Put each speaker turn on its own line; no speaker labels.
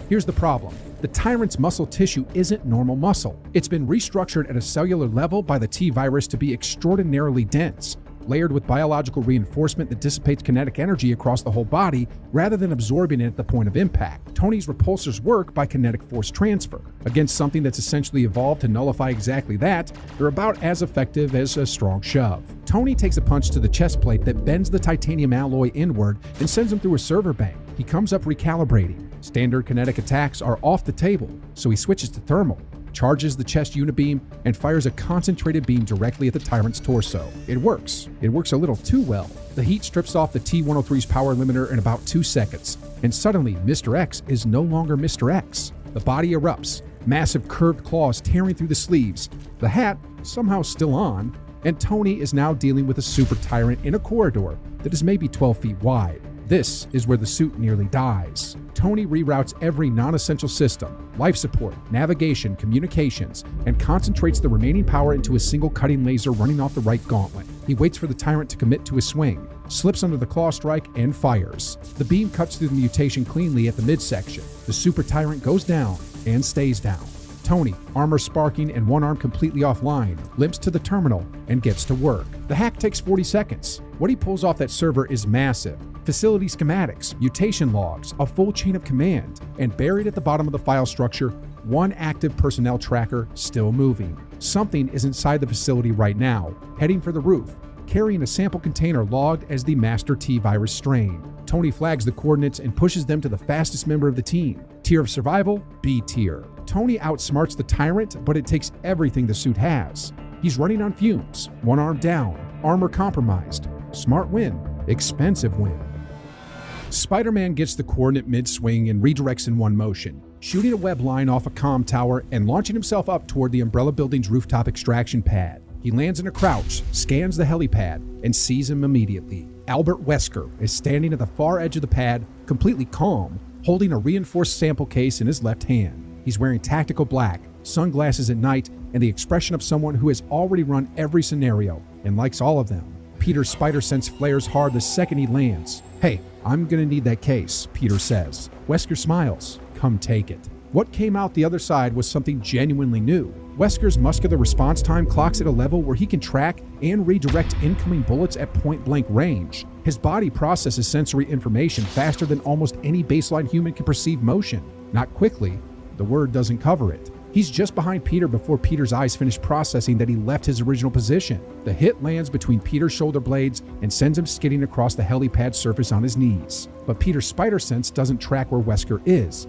Here's the problem. The Tyrant's muscle tissue isn't normal muscle. It's been restructured at a cellular level by the T-virus to be extraordinarily dense, layered with biological reinforcement that dissipates kinetic energy across the whole body rather than absorbing it at the point of impact. Tony's repulsors work by kinetic force transfer. Against something that's essentially evolved to nullify exactly that, they're about as effective as a strong shove. Tony takes a punch to the chest plate that bends the titanium alloy inward and sends him through a server bank. He comes up recalibrating. Standard kinetic attacks are off the table, so he switches to thermal, charges the chest unibeam, and fires a concentrated beam directly at the Tyrant's torso. It works. It works a little too well. The heat strips off the T-103's power limiter in about 2 seconds, and suddenly Mr. X is no longer Mr. X. The body erupts, massive curved claws tearing through the sleeves, the hat somehow still on, and Tony is now dealing with a super Tyrant in a corridor that is maybe 12 feet wide. This is where the suit nearly dies. Tony reroutes every non-essential system, life support, navigation, communications, and concentrates the remaining power into a single cutting laser running off the right gauntlet. He waits for the Tyrant to commit to a swing, slips under the claw strike, and fires. The beam cuts through the mutation cleanly at the midsection. The Super Tyrant goes down and stays down. Tony, armor sparking and one arm completely offline, limps to the terminal and gets to work. The hack takes 40 seconds. What he pulls off that server is massive. Facility schematics, mutation logs, a full chain of command, and buried at the bottom of the file structure, one active personnel tracker still moving. Something is inside the facility right now, heading for the roof, carrying a sample container logged as the Master T-virus strain. Tony flags the coordinates and pushes them to the fastest member of the team. Tier of survival, B tier. Tony outsmarts the Tyrant, but it takes everything the suit has. He's running on fumes, one arm down, armor compromised. Smart win, expensive win. Spider-Man gets the coordinate mid-swing and redirects in one motion, shooting a web line off a comm tower and launching himself up toward the Umbrella Building's rooftop extraction pad. He lands in a crouch, scans the helipad, and sees him immediately. Albert Wesker is standing at the far edge of the pad, completely calm, holding a reinforced sample case in his left hand. He's wearing tactical black, sunglasses at night, and the expression of someone who has already run every scenario and likes all of them. Peter's spider sense flares hard the second he lands. "Hey, I'm gonna need that case," Peter says. Wesker smiles. "Come take it." What came out the other side was something genuinely new. Wesker's muscular response time clocks at a level where he can track and redirect incoming bullets at point-blank range. His body processes sensory information faster than almost any baseline human can perceive motion. Not quickly, the word doesn't cover it. He's just behind Peter before Peter's eyes finish processing that he left his original position. The hit lands between Peter's shoulder blades and sends him skidding across the helipad surface on his knees. But Peter's spider sense doesn't track where Wesker is.